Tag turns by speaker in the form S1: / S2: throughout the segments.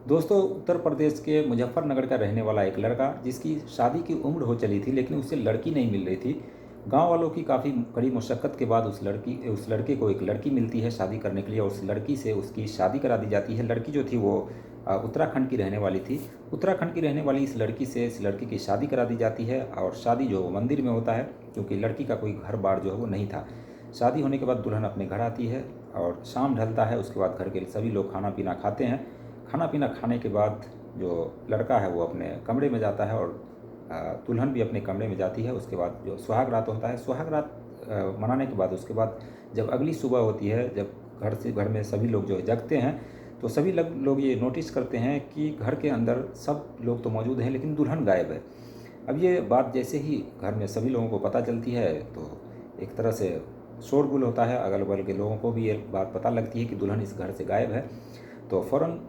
S1: दोस्तों, उत्तर प्रदेश के मुजफ्फरनगर का रहने वाला एक लड़का जिसकी शादी की उम्र हो चली थी लेकिन उससे लड़की नहीं मिल रही थी। गांव वालों की काफ़ी कड़ी मशक्क़त के बाद उस लड़के को एक लड़की मिलती है शादी करने के लिए और उस लड़की से उसकी शादी करा दी जाती है। लड़की जो थी वो उत्तराखंड की रहने वाली थी। उत्तराखंड की रहने वाली इस लड़की से इस लड़की की शादी करा दी जाती है और शादी जो मंदिर में होता है, क्योंकि लड़की का कोई घर बार जो है वो नहीं था। शादी होने के बाद दुल्हन अपने घर आती है और शाम ढलता है। उसके बाद घर के सभी लोग खाना पीना खाते हैं। खाना पीना खाने के बाद जो लड़का है वो अपने कमरे में जाता है और दुल्हन भी अपने कमरे में जाती है। उसके बाद जो सुहाग रात होता है, सुहाग रात मनाने के बाद उसके बाद जब अगली सुबह होती है, जब घर में सभी लोग जो है जगते हैं, तो सभी लोग ये नोटिस करते हैं कि घर के अंदर सब लोग तो मौजूद हैं लेकिन दुल्हन गायब है। अब ये बात जैसे ही घर में सभी लोगों को पता चलती है तो एक तरह से शोरगुल होता है। अगल बगल के लोगों को भी ये बात पता लगती है कि दुल्हन इस घर से गायब है। तो फ़ौरन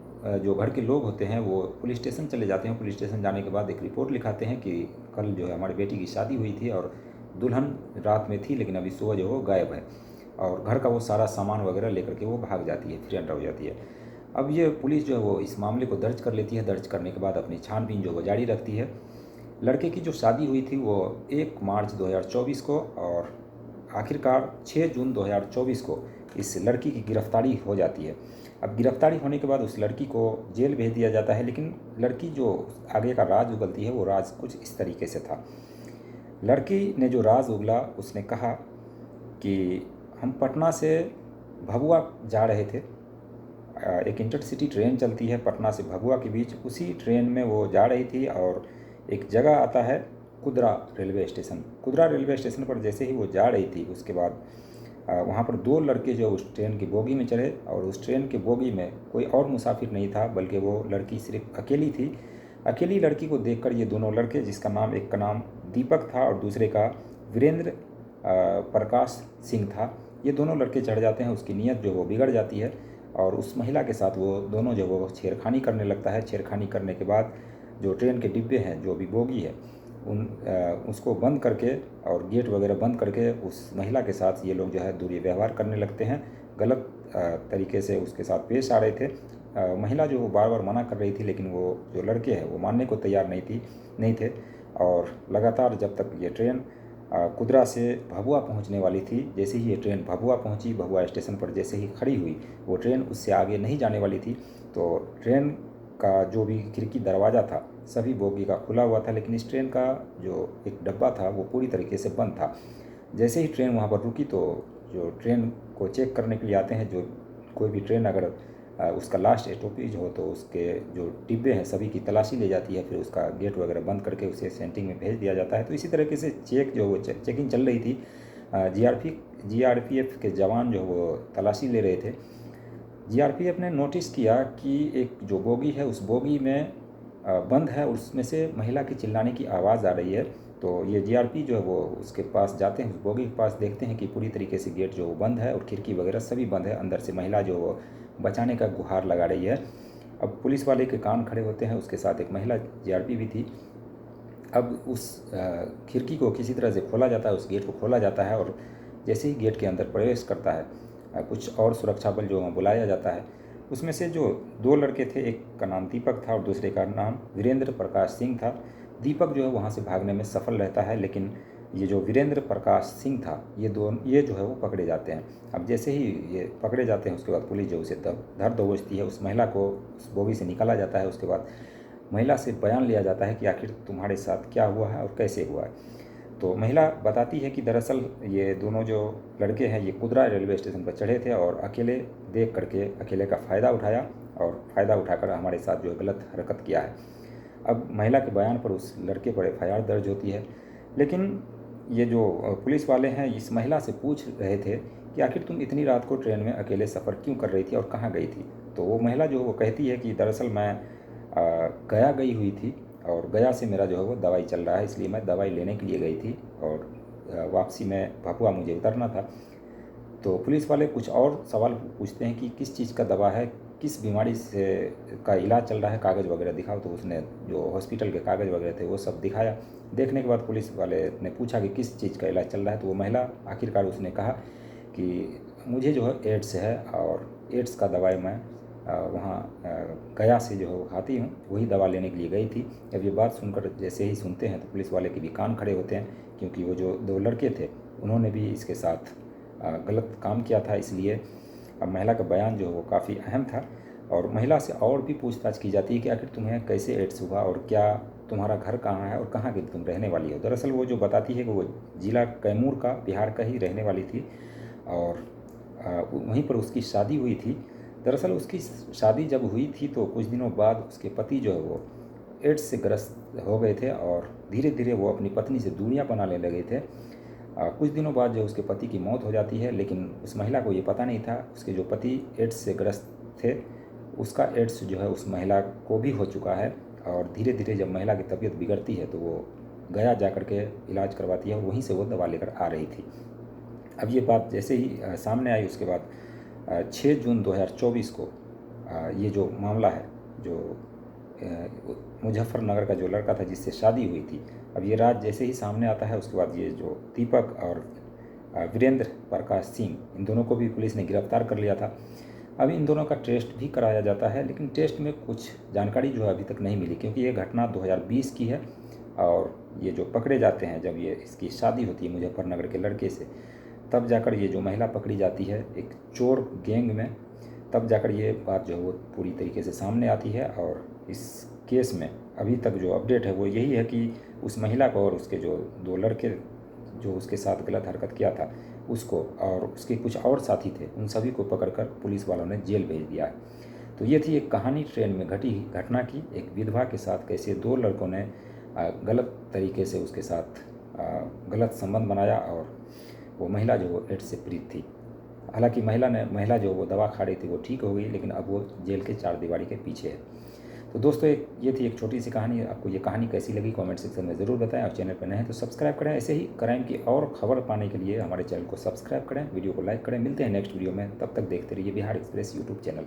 S1: जो घर के लोग होते हैं वो पुलिस स्टेशन चले जाते हैं। पुलिस स्टेशन जाने के बाद एक रिपोर्ट लिखाते हैं कि कल जो है हमारी बेटी की शादी हुई थी और दुल्हन रात में थी लेकिन अभी सुबह जो है वो गायब है। और घर का वो सारा सामान वगैरह लेकर के वो भाग जाती है, फ्री एंड हो जाती है। अब ये पुलिस जो है वो इस मामले को दर्ज कर लेती है। दर्ज करने के बाद अपनी छानबीन जो वो जारी रखती है। लड़के की जो शादी हुई थी वो 1 मार्च 2024 को और आखिरकार 6 जून 2024 को इस लड़की की गिरफ्तारी हो जाती है। अब गिरफ्तारी होने के बाद उस लड़की को जेल भेज दिया जाता है, लेकिन लड़की जो आगे का राज उगलती है वो राज कुछ इस तरीके से था। लड़की ने जो राज उगला उसने कहा कि हम पटना से भभुआ जा रहे थे। एक इंटरसिटी ट्रेन चलती है पटना से भभुआ के बीच, उसी ट्रेन में वो जा रही थी और एक जगह आता है Kudra railway station. Kudra railway station पर जैसे ही वो जा रही थी उसके बाद वहाँ पर 2 लड़के जो उस ट्रेन की बोगी में चढ़े और उस ट्रेन के बोगी में कोई और मुसाफिर नहीं था बल्कि वो लड़की सिर्फ अकेली थी। अकेली लड़की को देखकर ये दोनों लड़के, जिसका नाम एक का नाम दीपक था और दूसरे का वीरेंद्र प्रकाश सिंह था, ये दोनों लड़के चढ़ जाते हैं। उसकी नीयत जो वो बिगड़ जाती है और उस महिला के साथ वो दोनों जो वो छेड़खानी करने लगता है। छेड़खानी करने के बाद जो ट्रेन के डिब्बे हैं, जो भी बोगी है, उसको बंद करके और गेट वगैरह बंद करके उस महिला के साथ ये लोग जो है दुर्व्यवहार करने लगते हैं। गलत तरीके से उसके साथ पेश आ रहे थे। महिला जो वो बार बार मना कर रही थी लेकिन वो जो लड़के हैं वो मानने को तैयार नहीं थे। और लगातार जब तक ये ट्रेन कुदरा से भभुआ पहुंचने वाली थी, जैसे ही ये ट्रेन भभुआ पहुंची, भभुआ स्टेशन पर जैसे ही खड़ी हुई, वो ट्रेन उससे आगे नहीं जाने वाली थी। तो ट्रेन का जो भी खिड़की दरवाज़ा था सभी बोगी का खुला हुआ था, लेकिन इस ट्रेन का जो एक डब्बा था वो पूरी तरीके से बंद था। जैसे ही ट्रेन वहाँ पर रुकी तो जो ट्रेन को चेक करने के लिए आते हैं, जो कोई भी ट्रेन अगर उसका लास्ट स्टॉपेज हो तो उसके जो डिब्बे हैं सभी की तलाशी ली जाती है, फिर उसका गेट वगैरह बंद करके उसे सेंटिंग में भेज दिया जाता है। तो इसी तरीके से चेकिंग चल रही थी। जीआरपीएफ के जवान जो वो तलाशी ले रहे थे। जीआरपीएफ ने नोटिस किया कि एक जो बोगी है उस बोगी में बंद है और उसमें से महिला की चिल्लाने की आवाज़ आ रही है। तो ये जीआरपी जो है वो उसके पास जाते हैं, उस बोगी के पास, देखते हैं कि पूरी तरीके से गेट जो वो बंद है और खिड़की वगैरह सभी बंद है। अंदर से महिला जो वो बचाने का गुहार लगा रही है। अब पुलिस वाले के कान खड़े होते हैं, उसके साथ एक महिला जीआरपी भी थी। अब उस खिड़की को किसी तरह से खोला जाता है, उस गेट को खोला जाता है और जैसे ही गेट के अंदर प्रवेश करता है कुछ और सुरक्षा बल जो बुलाया जाता है। उसमें से जो 2 लड़के थे, एक का नाम दीपक था और दूसरे का नाम वीरेंद्र प्रकाश सिंह था। दीपक जो है वहाँ से भागने में सफल रहता है, लेकिन ये जो वीरेंद्र प्रकाश सिंह था ये जो है वो पकड़े जाते हैं। अब जैसे ही ये पकड़े जाते हैं उसके बाद पुलिस जो उसे धर दबोचती है। उस महिला को उस बोगी से निकाला जाता है। उसके बाद महिला से बयान लिया जाता है कि आखिर तुम्हारे साथ क्या हुआ है और कैसे हुआ है। तो महिला बताती है कि दरअसल ये दोनों जो लड़के हैं ये कुदरा रेलवे स्टेशन पर चढ़े थे और अकेले देख करके अकेले का फ़ायदा उठाया और फ़ायदा उठाकर हमारे साथ जो गलत हरकत किया है। अब महिला के बयान पर उस लड़के पर एफआईआर दर्ज होती है, लेकिन ये जो पुलिस वाले हैं इस महिला से पूछ रहे थे कि आखिर तुम इतनी रात को ट्रेन में अकेले सफ़र क्यों कर रही थी और कहाँ गई थी। तो वो महिला जो वो कहती है कि दरअसल मैं गया गई हुई थी और गया से मेरा जो है वो दवाई चल रहा है, इसलिए मैं दवाई लेने के लिए गई थी और वापसी में भभुआ मुझे उतरना था। तो पुलिस वाले कुछ और सवाल पूछते हैं कि किस चीज़ का दवा है, किस बीमारी से का इलाज चल रहा है, कागज़ वगैरह दिखाओ। तो उसने जो हॉस्पिटल के कागज़ वगैरह थे वो सब दिखाया। देखने के बाद पुलिस वाले ने पूछा कि किस चीज़ का इलाज चल रहा है। तो वो महिला आखिरकार उसने कहा कि मुझे जो है एड्स है और एड्स का दवाई मैं वहाँ गया से जो है वो खाती हूँ, वही दवा लेने के लिए गई थी। अब ये बात सुनकर जैसे ही सुनते हैं तो पुलिस वाले के भी कान खड़े होते हैं, क्योंकि वो जो 2 लड़के थे उन्होंने भी इसके साथ गलत काम किया था। इसलिए अब महिला का बयान जो है वो काफ़ी अहम था, और महिला से और भी पूछताछ की जाती है कि आखिर तुम्हें कैसे एड्स हुआ और क्या तुम्हारा घर कहाँ है और कहाँ की तुम रहने वाली हो। दरअसल वो जो बताती है कि वो ज़िला कैमूर का, बिहार का ही रहने वाली थी, और वहीं पर उसकी शादी हुई थी। दरअसल उसकी शादी जब हुई थी तो कुछ दिनों बाद उसके पति जो है वो एड्स से ग्रस्त हो गए थे, और धीरे धीरे वो अपनी पत्नी से दूरियां बनाने लगे थे। कुछ दिनों बाद जो उसके पति की मौत हो जाती है, लेकिन उस महिला को ये पता नहीं था उसके जो पति एड्स से ग्रस्त थे उसका एड्स जो है उस महिला को भी हो चुका है। और धीरे धीरे जब महिला की तबीयत बिगड़ती है तो वो गया जा कर के इलाज करवाती है, और वहीं से वो दवा लेकर आ रही थी। अब ये बात जैसे ही सामने आई, उसके बाद 6 जून 2024 को ये जो मामला है, जो मुजफ्फरनगर का जो लड़का था जिससे शादी हुई थी, अब ये राज जैसे ही सामने आता है, उसके बाद ये जो दीपक और वीरेंद्र प्रकाश सिंह, इन दोनों को भी पुलिस ने गिरफ्तार कर लिया था। अब इन दोनों का टेस्ट भी कराया जाता है, लेकिन टेस्ट में कुछ जानकारी जो है अभी तक नहीं मिली, क्योंकि ये घटना 2020 की है, और ये जो पकड़े जाते हैं जब ये इसकी शादी होती है मुजफ्फरनगर के लड़के से, तब जाकर ये जो महिला पकड़ी जाती है एक चोर गैंग में, तब जाकर ये बात जो है वो पूरी तरीके से सामने आती है। और इस केस में अभी तक जो अपडेट है वो यही है कि उस महिला को और उसके जो 2 लड़के जो उसके साथ गलत हरकत किया था उसको, और उसके कुछ और साथी थे, उन सभी को पकड़कर पुलिस वालों ने जेल भेज दिया है। तो ये थी एक कहानी ट्रेन में घटी घटना की, एक विधवा के साथ कैसे 2 लड़कों ने गलत तरीके से उसके साथ गलत संबंध बनाया, और वो महिला जो वो एड्स से पीड़ित थी। हालांकि महिला जो वो दवा खा रही थी वो ठीक हो गई, लेकिन अब वो जेल के 4 दीवारी के पीछे है। तो दोस्तों ये थी एक छोटी सी कहानी। आपको ये कहानी कैसी लगी कमेंट सेक्शन में ज़रूर बताएं, और चैनल पर नए हैं तो सब्सक्राइब करें। ऐसे ही क्राइम की और खबर पाने के लिए हमारे चैनल को सब्सक्राइब करें, वीडियो को लाइक करें। मिलते हैं नेक्स्ट वीडियो में, तब तक देखते रहिए बिहार एक्सप्रेस यूट्यूब चैनल।